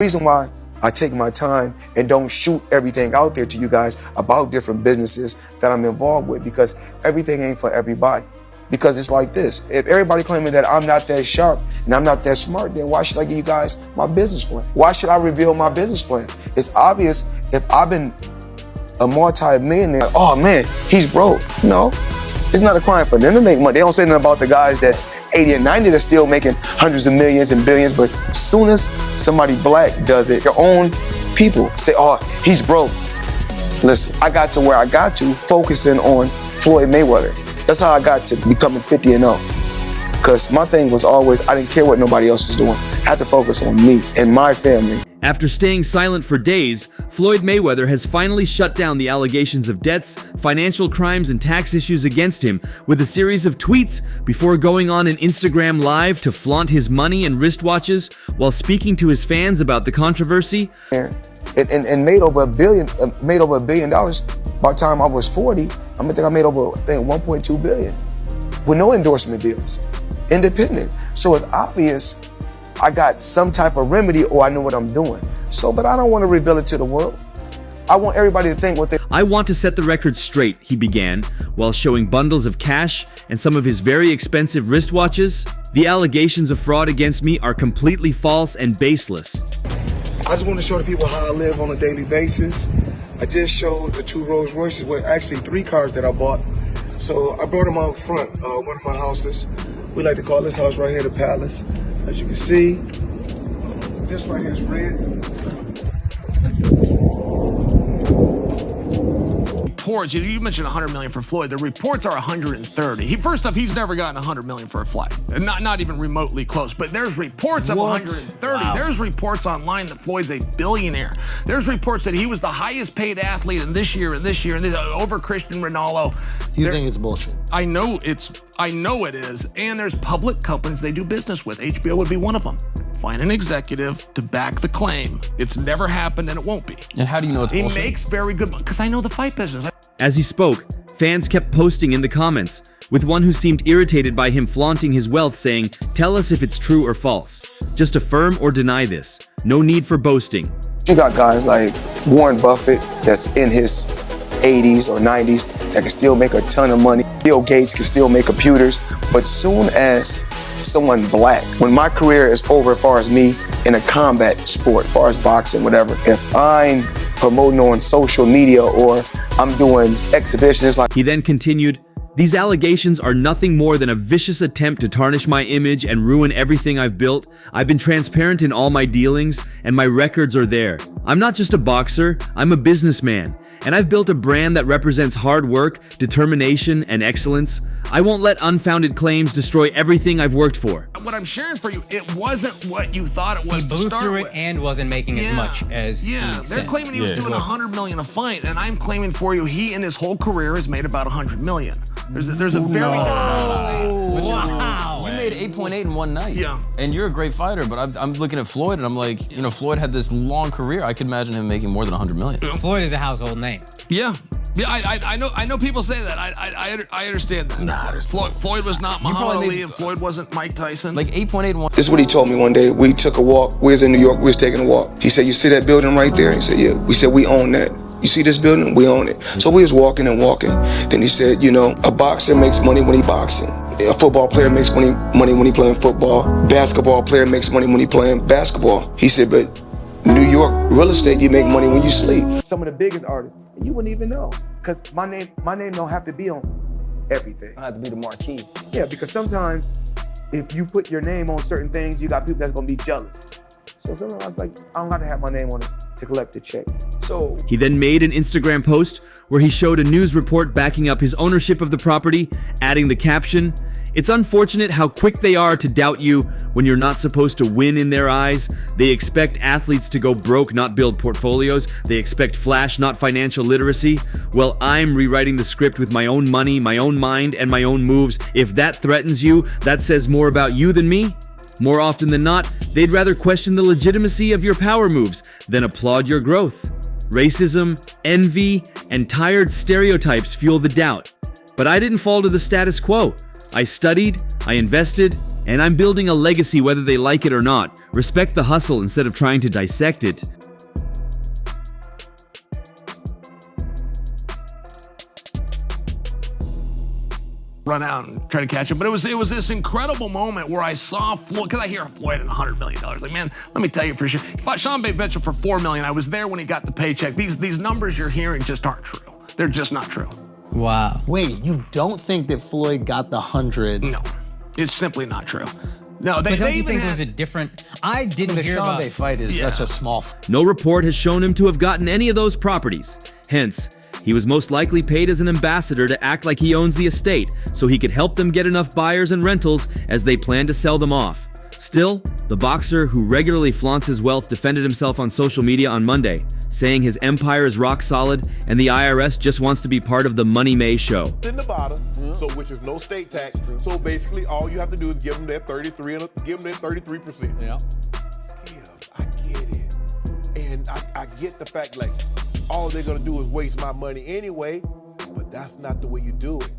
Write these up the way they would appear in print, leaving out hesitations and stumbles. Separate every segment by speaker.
Speaker 1: The reason why I take my time and don't shoot everything out there to you guys about different businesses that I'm involved with, because everything ain't for everybody. Because it's like this: if everybody claiming that I'm not that sharp and I'm not that smart, then why should I give you guys my business plan? Why should I reveal my business plan? It's obvious. If I've been a multi-millionaire, oh man, he's broke. No, it's not a crime for them to make money. They don't say nothing about the guys that's 80 and 90 that's still making hundreds of millions and billions. But as soon as somebody black does it, your own people say, oh, he's broke. Listen, I got to where I got to focusing on Floyd Mayweather. That's how I got to becoming 50 and 0. Because my thing was always, I didn't care what nobody else was doing. I had to focus on me and my family.
Speaker 2: After staying silent for days, Floyd Mayweather has finally shut down the allegations of debts, financial crimes, and tax issues against him with a series of tweets before going on an Instagram Live to flaunt his money and wristwatches while speaking to his fans about the controversy.
Speaker 1: And made over $1 billion. By the time I was 40, I think I made over 1.2 billion with no endorsement deals, independent. So it's obvious I got some type of remedy, or I know what I'm doing. So, but I don't want to reveal it to the world. I want everybody to think what they...
Speaker 2: I want to set the record straight, he began, while showing bundles of cash and some of his very expensive wristwatches. The allegations of fraud against me are completely false and baseless.
Speaker 1: I just want to show the people how I live on a daily basis. I just showed the 2 Rolls Royces, well, actually 3 cars that I bought. So I brought them out front, one of my houses. We like to call this house right here the Palace. As you can see, this right here is red.
Speaker 3: Reports, you mentioned 100 million for Floyd. The reports are 130. First off, he's never gotten 100 million for a flight, not even remotely close. But there's reports of 130. Wow. There's reports online that Floyd's a billionaire. There's reports that he was the highest paid athlete in this year and this year and this, over Cristiano Ronaldo.
Speaker 4: You think it's bullshit?
Speaker 3: I know it is. And there's public companies they do business with. HBO would be one of them. Find an executive to back the claim. It's never happened and it won't be.
Speaker 4: And how do you know it's bullshit?
Speaker 3: He makes very good money, because I know the fight business.
Speaker 2: As he spoke, fans kept posting in the comments, with one who seemed irritated by him flaunting his wealth saying, "Tell us if it's true or false. Just affirm or deny this. No need for boasting."
Speaker 1: You got guys like Warren Buffett that's in his 80s or 90s that can still make a ton of money. Bill Gates can still make computers. But soon as someone black, when my career is over as far as me in a combat sport, as far as boxing, whatever, if I'm promoting on social media or I'm doing exhibitions like...
Speaker 2: He then continued, "These allegations are nothing more than a vicious attempt to tarnish my image and ruin everything I've built. I've been transparent in all my dealings, and my records are there. I'm not just a boxer, I'm a businessman. And I've built a brand that represents hard work, determination, and excellence. I won't let unfounded claims destroy everything I've worked for."
Speaker 3: What I'm sharing for you, it wasn't what you thought it was.
Speaker 5: He blew through it and wasn't making as much as he says.
Speaker 3: They're claiming he was doing 100 million a fight, and I'm claiming for you, he in his whole career has made about 100 million. There's a very
Speaker 4: Wow. You made 8.8 in one night.
Speaker 3: Yeah.
Speaker 4: And you're a great fighter, but I'm looking at Floyd and I'm like, you know, Floyd had this long career. I could imagine him making more than 100 million.
Speaker 5: Floyd is a household name.
Speaker 3: Yeah. Yeah, I know people say that. I understand that.
Speaker 1: Nah,
Speaker 3: Floyd was not Muhammad Ali, and Floyd wasn't Mike Tyson.
Speaker 4: Like 8.8 in one.
Speaker 1: This is what he told me one day. We took a walk. We was in New York. We was taking a walk. He said, "You see that building right there?" He said, "Yeah." We said, "We own that. You see this building? We own it." So we was walking and walking. Then he said, "You know, a boxer makes money when he boxing. A football player makes money when he playing football. Basketball player makes money when he playing basketball." He said, "But New York real estate, you make money when you sleep." Some of the biggest artists, and you wouldn't even know, because my name don't have to be on everything.
Speaker 4: I have to be the marquee.
Speaker 1: Yeah, because sometimes if you put your name on certain things, you got people that's gonna be jealous. So sometimes I was like, I don't have to have my name on it to collect the check. So
Speaker 2: He then made an Instagram post where he showed a news report backing up his ownership of the property, adding the caption, "It's unfortunate how quick they are to doubt you when you're not supposed to win in their eyes. They expect athletes to go broke, not build portfolios. They expect flash, not financial literacy. Well, I'm rewriting the script with my own money, my own mind, and my own moves. If that threatens you, that says more about you than me. More often than not, they'd rather question the legitimacy of your power moves than applaud your growth. Racism, envy, and tired stereotypes fuel the doubt. But I didn't fall to the status quo. I studied, I invested, and I'm building a legacy whether they like it or not. Respect the hustle instead of trying to dissect it.
Speaker 3: Run out and try to catch him. But it was this incredible moment where I saw Floyd, because I hear Floyd at $100 million. Like, man, let me tell you for sure. He fought Sean Mitchell for $4 million. I was there when he got the paycheck. These numbers you're hearing just aren't true. They're just not true.
Speaker 5: Wow.
Speaker 6: Wait, you don't think that Floyd got the 100?
Speaker 3: No, it's simply not true. No,
Speaker 5: But don't
Speaker 3: they
Speaker 5: you
Speaker 3: even
Speaker 5: think it
Speaker 3: had,
Speaker 5: was a different? I didn't
Speaker 6: The
Speaker 5: hear about.
Speaker 6: Sean fight is such a small.
Speaker 2: No report has shown him to have gotten any of those properties. Hence, he was most likely paid as an ambassador to act like he owns the estate so he could help them get enough buyers and rentals as they plan to sell them off. Still, the boxer who regularly flaunts his wealth defended himself on social media on Monday, saying his empire is rock solid and the IRS just wants to be part of the Money May show.
Speaker 7: In Nevada, so which is no state tax. So basically, all you have to do is give them that 33 and give them that 33%.
Speaker 6: Yeah.
Speaker 7: Skip, I get it, and I get the fact like all they're gonna do is waste my money anyway, but that's not the way you do it.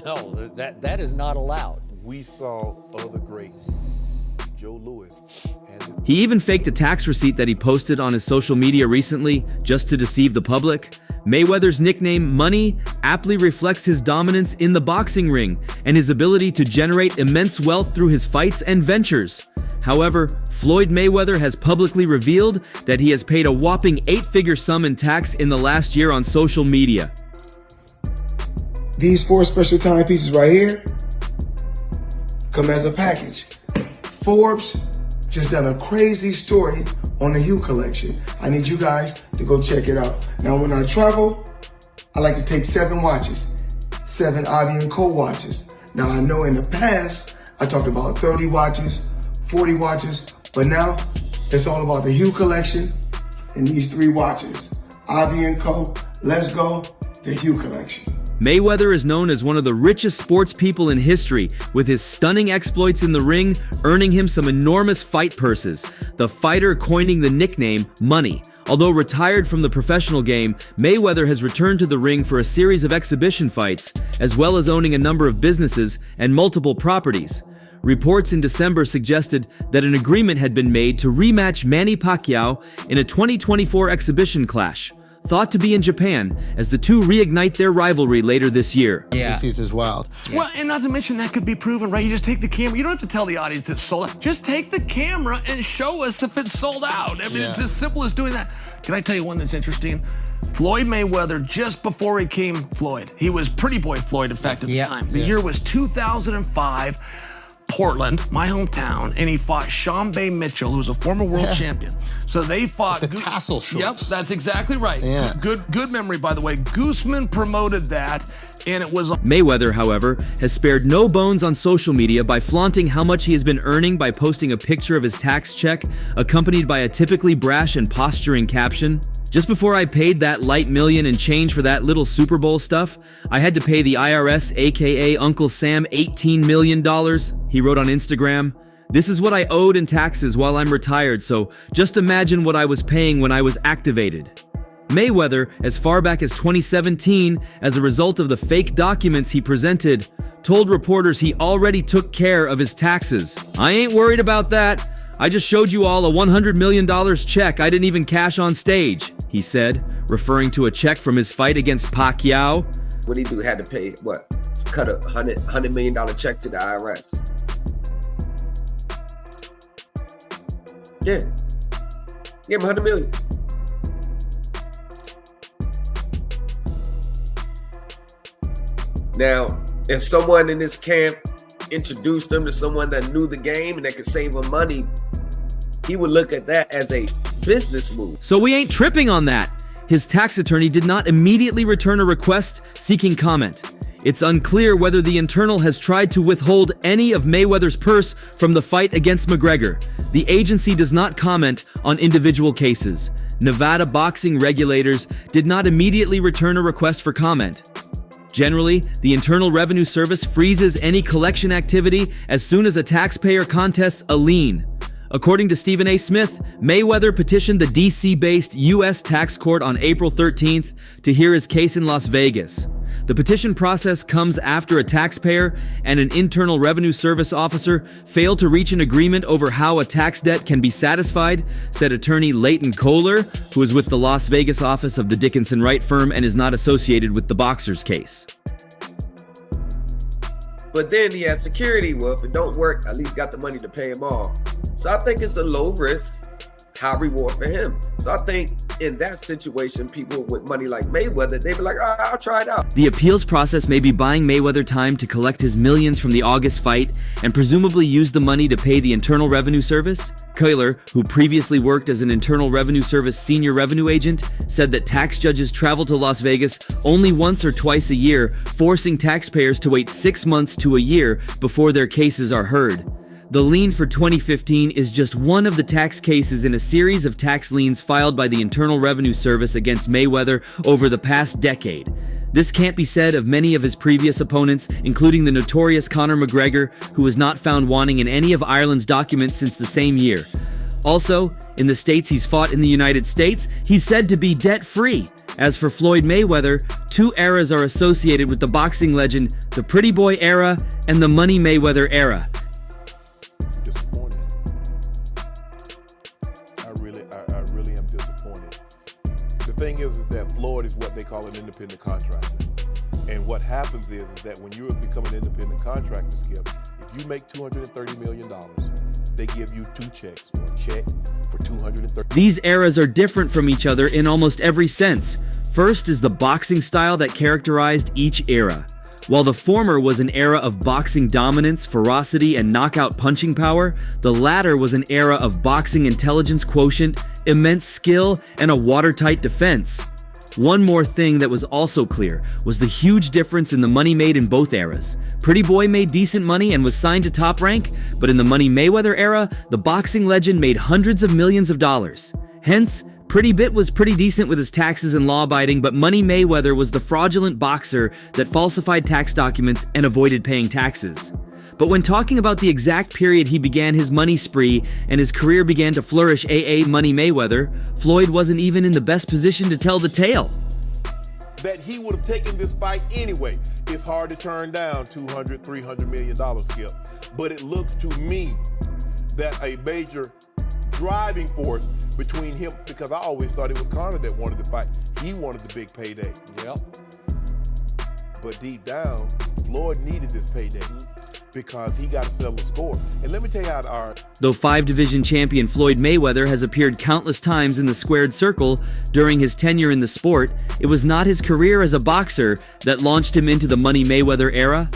Speaker 8: No, that is not allowed.
Speaker 7: We saw other greats. Joe Louis has it.
Speaker 2: He even faked a tax receipt that he posted on his social media recently just to deceive the public. Mayweather's nickname, Money, aptly reflects his dominance in the boxing ring and his ability to generate immense wealth through his fights and ventures. However, Floyd Mayweather has publicly revealed that he has paid a whopping 8-figure sum in tax in the last year on social media.
Speaker 1: These 4 special timepieces right here come as a package. Forbes just done a crazy story on the Hue collection. I need you guys to go check it out. Now, when I travel, I like to take 7 watches, 7 Ivy & Co watches. Now, I know in the past, I talked about 30 watches, 40 watches, but now it's all about the Hue collection and these 3 watches. Ivy & Co, Let's Go, the Hue collection.
Speaker 2: Mayweather is known as one of the richest sports people in history, with his stunning exploits in the ring earning him some enormous fight purses, the fighter coining the nickname Money. Although retired from the professional game, Mayweather has returned to the ring for a series of exhibition fights, as well as owning a number of businesses and multiple properties. Reports in December suggested that an agreement had been made to rematch Manny Pacquiao in a 2024 exhibition clash, thought to be in Japan, as the two reignite their rivalry later this year.
Speaker 5: Yeah.
Speaker 6: This is wild.
Speaker 3: Well, and not to mention that could be proven, right? You just take the camera. You don't have to tell the audience it's sold out. Just take the camera and show us if it's sold out. I mean, it's as simple as doing that. Can I tell you one that's interesting? Floyd Mayweather, just before he came Floyd, he was Pretty Boy Floyd, in fact, at the time. The year was 2005. Portland, my hometown, and he fought Sean Mitchell, who was a former world champion. So they fought
Speaker 6: The tassel shorts.
Speaker 3: Yep, that's exactly right.
Speaker 6: Yeah.
Speaker 3: Good memory, by the way. Gooseman promoted that, and it was
Speaker 2: Mayweather, however, has spared no bones on social media by flaunting how much he has been earning by posting a picture of his tax check, accompanied by a typically brash and posturing caption. Just before I paid that light million in change for that little Super Bowl stuff, I had to pay the IRS, aka Uncle Sam, $18 million, he wrote on Instagram. This is what I owed in taxes while I'm retired, so just imagine what I was paying when I was activated. Mayweather, as far back as 2017, as a result of the fake documents he presented, told reporters he already took care of his taxes. I ain't worried about that. I just showed you all a $100 million check I didn't even cash on stage, he said, referring to a check from his fight against Pacquiao.
Speaker 9: What he do had to pay, what? Cut a $100 million check to the IRS. Yeah. Give him $100 million. Now, if someone in this camp introduced them to someone that knew the game and that could save him money, he would look at that as a business move.
Speaker 2: So we ain't tripping on that. His tax attorney did not immediately return a request seeking comment. It's unclear whether the internal has tried to withhold any of Mayweather's purse from the fight against McGregor. The agency does not comment on individual cases. Nevada boxing regulators did not immediately return a request for comment. Generally, the Internal Revenue Service freezes any collection activity as soon as a taxpayer contests a lien. According to Stephen A. Smith, Mayweather petitioned the DC-based U.S. tax court on April 13th to hear his case in Las Vegas. The The petition process comes after a taxpayer and an Internal Revenue Service officer failed to reach an agreement over how a tax debt can be satisfied, said attorney Leighton Kohler, who is with the Las Vegas office of the Dickinson Wright firm and is not associated with the boxer's case.
Speaker 9: But then he has security. Well, if it don't work, at least got the money to pay him off. So I think it's a low risk, high reward for him. So I think in that situation, people with money like Mayweather, they'd be like, all right, I'll try it out.
Speaker 2: The appeals process may be buying Mayweather time to collect his millions from the August fight and presumably use the money to pay the Internal Revenue Service. Kohler, who previously worked as an Internal Revenue Service senior revenue agent, said that tax judges travel to Las Vegas only once or twice a year, forcing taxpayers to wait 6 months to a year before their cases are heard. The lien for 2015 is just one of the tax cases in a series of tax liens filed by the Internal Revenue Service against Mayweather over the past decade. This can't be said of many of his previous opponents, including the notorious Conor McGregor, who was not found wanting in any of Ireland's documents since the same year. Also, in the states he's fought in the United States, he's said to be debt-free. As for Floyd Mayweather, 2 eras are associated with the boxing legend, the Pretty Boy era and the Money Mayweather era.
Speaker 7: I really am disappointed. The thing is that Floyd is what they call an independent contractor. And what happens is that when you become an independent contractor, Skip, if you make $230 million, they give you 2 checks, or a check for $230.
Speaker 2: These eras are different from each other in almost every sense. First is the boxing style that characterized each era. While the former was an era of boxing dominance, ferocity, and knockout punching power, the latter was an era of boxing intelligence quotient, immense skill, and a watertight defense. One more thing that was also clear was the huge difference in the money made in both eras. Pretty Boy made decent money and was signed to Top Rank, but in the Money Mayweather era, the boxing legend made hundreds of millions of dollars. Hence, Pretty Bit was pretty decent with his taxes and law-abiding, but Money Mayweather was the fraudulent boxer that falsified tax documents and avoided paying taxes. But when talking about the exact period he began his money spree and his career began to flourish, Money Mayweather, Floyd wasn't even in the best position to tell the tale.
Speaker 7: That he would have taken this fight anyway. It's hard to turn down $200, $300 million, Skip. But it looks to me that a major driving force between him, because I always thought it was Conor that wanted the fight. He wanted the big payday.
Speaker 8: Yep.
Speaker 7: But deep down, Floyd needed this payday because he got to settle the score. And let me tell you how
Speaker 2: Though 5-division champion Floyd Mayweather has appeared countless times in the squared circle during his tenure in the sport, it was not his career as a boxer that launched him into the Money Mayweather era.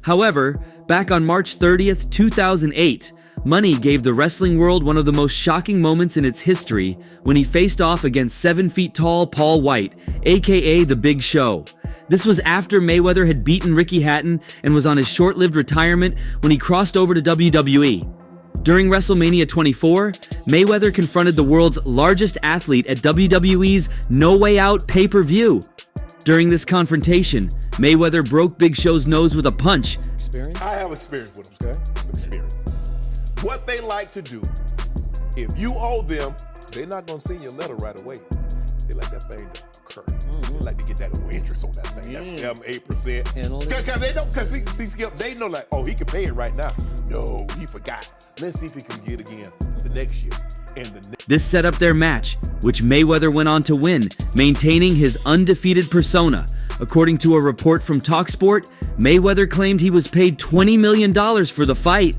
Speaker 2: However, back on March 30th, 2008, Money gave the wrestling world one of the most shocking moments in its history when he faced off against 7-feet-tall Paul White, aka The Big Show. This was after Mayweather had beaten Ricky Hatton and was on his short-lived retirement when he crossed over to WWE. During WrestleMania 24, Mayweather confronted the world's largest athlete at WWE's No Way Out pay-per-view. During this confrontation, Mayweather broke Big Show's nose with a punch.
Speaker 8: Experience?
Speaker 7: I have experience with them, okay? Experience. What they like to do, if you owe them, they're not going to send you a letter right away. They like that thing to occur. They like to get that little interest on that thing. That's 7-8%. Because they don't, because see, Skip, they know like, oh, he can pay it right now. No, he forgot. Let's see if he can get it again the next year.
Speaker 2: This set up their match, which Mayweather went on to win, maintaining his undefeated persona. According to a report from TalkSport, Mayweather claimed he was paid $20 million for the fight.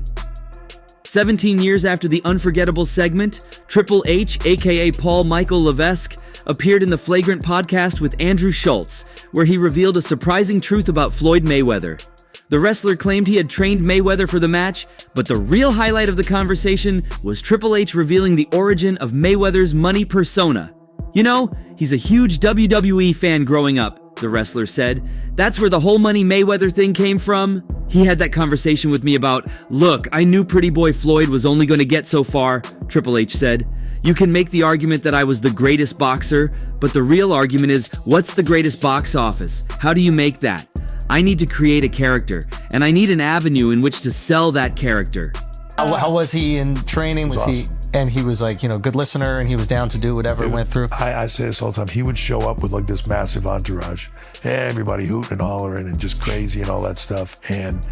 Speaker 2: 17 years after the unforgettable segment, Triple H, aka Paul Michael Levesque, appeared in the Flagrant podcast with Andrew Schultz, where he revealed a surprising truth about Floyd Mayweather. The wrestler claimed he had trained Mayweather for the match, but the real highlight of the conversation was Triple H revealing the origin of Mayweather's money persona. You know, he's a huge WWE fan growing up, the wrestler said. That's where the whole Money Mayweather thing came from. He had that conversation with me about, look, I knew Pretty Boy Floyd was only going to get so far, Triple H said. You can make the argument that I was the greatest boxer, but the real argument is, what's the greatest box office? How do you make that? I need to create a character, and I need an avenue in which to sell that character.
Speaker 6: How was he in training? Was he and he was like, good listener, and he was down to do whatever went through.
Speaker 10: I say this all the time. He would show up with like this massive entourage, everybody hooting and hollering and just crazy and all that stuff. And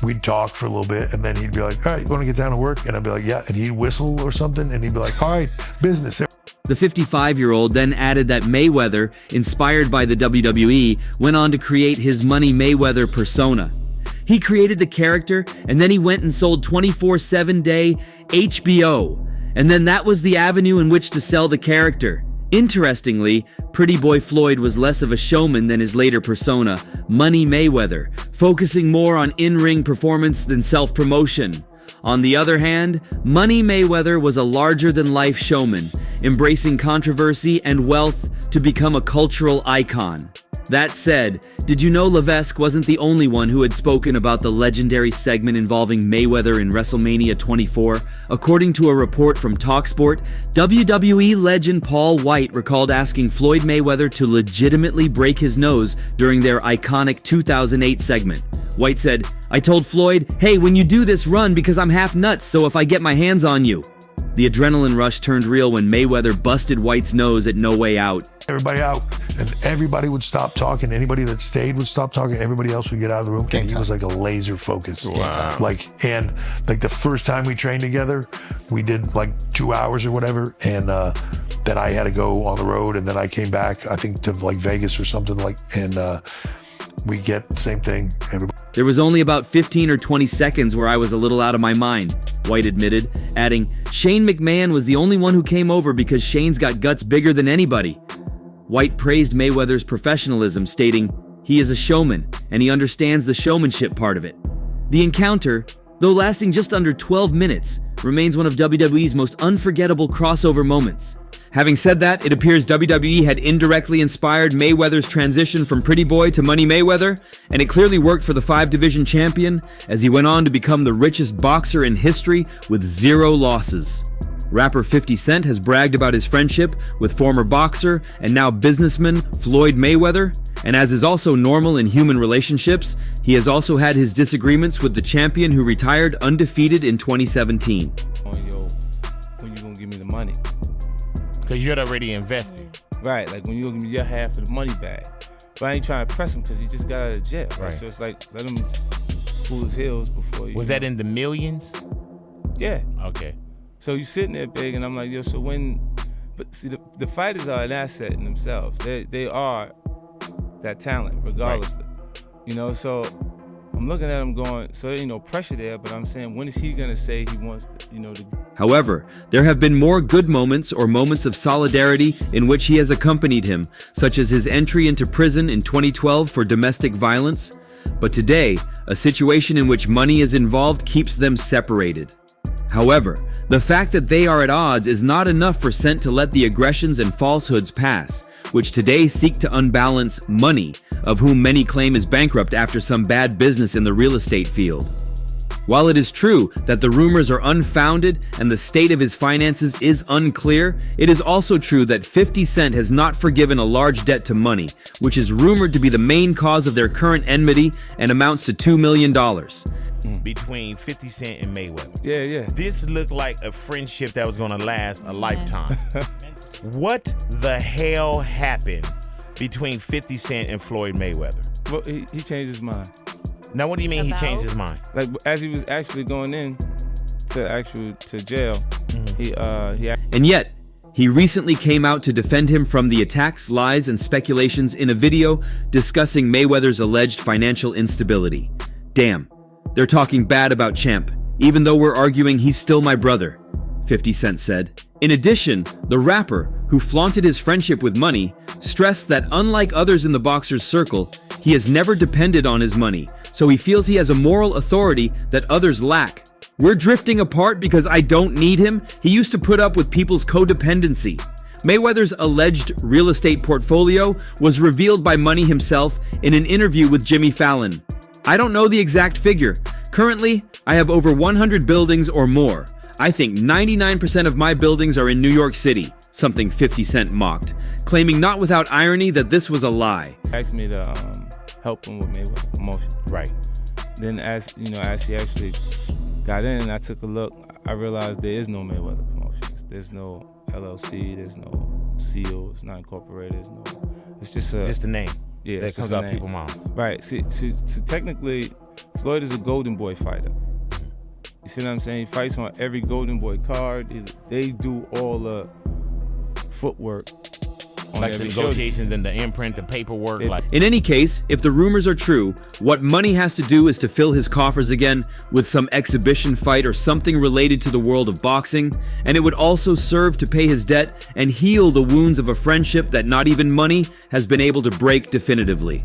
Speaker 10: we'd talk for a little bit, and then he'd be like, all right, you want to get down to work? And I'd be like, yeah. And he'd whistle or something, and he'd be like, all right, business.
Speaker 2: The 55-year-old then added that Mayweather, inspired by the WWE, went on to create his Money Mayweather persona. He created the character, and then he went and sold 24/7 day HBO. And then that was the avenue in which to sell the character. Interestingly, Pretty Boy Floyd was less of a showman than his later persona, Money Mayweather, focusing more on in-ring performance than self-promotion. On the other hand, Money Mayweather was a larger-than-life showman, embracing controversy and wealth to become a cultural icon. That said, did you know Levesque wasn't the only one who had spoken about the legendary segment involving Mayweather in WrestleMania 24? According to a report from TalkSport, WWE legend Paul White recalled asking Floyd Mayweather to legitimately break his nose during their iconic 2008 segment. White said, "I told Floyd, hey, when you do this, run because I'm half nuts, so if I get my hands on you." The adrenaline rush turned real when Mayweather busted White's nose at No Way Out.
Speaker 10: Everybody out, and everybody would stop talking. Anybody that stayed would stop talking. Everybody else would get out of the room. And he was like a laser focus.
Speaker 7: Wow.
Speaker 10: And the first time we trained together, we did like 2 hours or whatever. And then I had to go on the road, and then I came back, I think to like Vegas or something and we get same thing.
Speaker 2: There was only about 15 or 20 seconds where I was a little out of my mind, White admitted, adding, Shane McMahon was the only one who came over because Shane's got guts bigger than anybody. White praised Mayweather's professionalism, stating, he is a showman, and he understands the showmanship part of it. The encounter, though lasting just under 12 minutes, remains one of WWE's most unforgettable crossover moments. Having said that, it appears WWE had indirectly inspired Mayweather's transition from Pretty Boy to Money Mayweather, and it clearly worked for the 5-division champion as he went on to become the richest boxer in history with 0 losses. Rapper 50 Cent has bragged about his friendship with former boxer and now businessman Floyd Mayweather, and as is also normal in human relationships, he has also had his disagreements with the champion who retired undefeated in 2017.
Speaker 11: When you gonna give me the money?
Speaker 12: Because you're already invested.
Speaker 11: Right, like when you gonna give me your half of the money back. But I ain't trying to press him because he just got out of jail. Right. So it's like, let him cool his heels before you.
Speaker 12: Was that in the millions?
Speaker 11: Yeah.
Speaker 12: Okay.
Speaker 11: So you sitting there big, and I'm like, yo, so when, but see, the fighters are an asset in themselves. They are that talent, regardless. Right. So I'm looking at him going, so there ain't no pressure there, but I'm saying, when is he gonna say he wants to,
Speaker 2: However, there have been more good moments or moments of solidarity in which he has accompanied him, such as his entry into prison in 2012 for domestic violence. But today, a situation in which money is involved keeps them separated. However, the fact that they are at odds is not enough for Cent to let the aggressions and falsehoods pass, which today seek to unbalance Money, of whom many claim is bankrupt after some bad business in the real estate field. While it is true that the rumors are unfounded and the state of his finances is unclear, it is also true that 50 Cent has not forgiven a large debt to Money, which is rumored to be the main cause of their current enmity and amounts to $2 million.
Speaker 12: Between 50 Cent and Mayweather.
Speaker 11: Yeah.
Speaker 12: This looked like a friendship that was gonna last a lifetime. What the hell happened between 50 Cent and Floyd Mayweather?
Speaker 11: Well, he changed his mind.
Speaker 12: Now, what do you mean he changed his mind?
Speaker 11: Like, as he was actually going in to jail, he
Speaker 2: And yet, he recently came out to defend him from the attacks, lies, and speculations in a video discussing Mayweather's alleged financial instability. Damn, they're talking bad about Champ, even though we're arguing he's still my brother, 50 Cent said. In addition, the rapper, who flaunted his friendship with Money, stressed that unlike others in the boxer's circle, he has never depended on his money, so he feels he has a moral authority that others lack. We're drifting apart because I don't need him. He used to put up with people's codependency. Mayweather's alleged real estate portfolio was revealed by Money himself in an interview with Jimmy Fallon. I don't know the exact figure. Currently, I have over 100 buildings or more. I think 99% of my buildings are in New York City, something 50 Cent mocked, claiming not without irony that this was a lie.
Speaker 11: He asked me to help him with Mayweather promotion.
Speaker 12: Right.
Speaker 11: Then as he actually got in, I took a look. I realized there is no Mayweather Promotions. There's no LLC. There's no seal. It's not incorporated. It's just
Speaker 12: Just the name.
Speaker 11: Yeah,
Speaker 12: that
Speaker 11: it's
Speaker 12: comes
Speaker 11: just a
Speaker 12: out
Speaker 11: name.
Speaker 12: people's mouths.
Speaker 11: Right. See, technically, Floyd is a Golden Boy fighter. You see what I'm saying? He fights on every Golden Boy card. They do all the footwork.
Speaker 12: Like the negotiations and the imprint, the paperwork.
Speaker 2: In any case, if the rumors are true, what Money has to do is to fill his coffers again with some exhibition fight or something related to the world of boxing, and it would also serve to pay his debt and heal the wounds of a friendship that not even Money has been able to break definitively.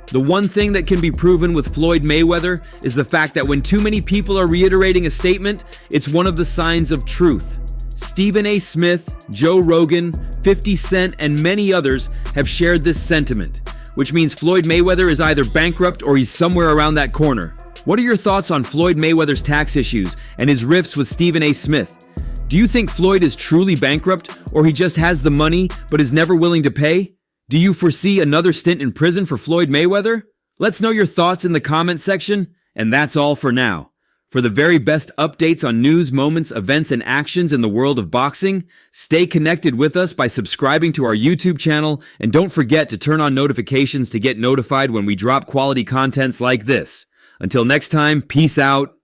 Speaker 2: The one thing that can be proven with Floyd Mayweather is the fact that when too many people are reiterating a statement, it's one of the signs of truth. Stephen A. Smith, Joe Rogan, 50 Cent, and many others have shared this sentiment, which means Floyd Mayweather is either bankrupt or he's somewhere around that corner. What are your thoughts on Floyd Mayweather's tax issues and his rifts with Stephen A. Smith? Do you think Floyd is truly bankrupt, or he just has the money but is never willing to pay? Do you foresee another stint in prison for Floyd Mayweather? Let's know your thoughts in the comment section, and that's all for now. For the very best updates on news, moments, events, and actions in the world of boxing, stay connected with us by subscribing to our YouTube channel, and don't forget to turn on notifications to get notified when we drop quality contents like this. Until next time, peace out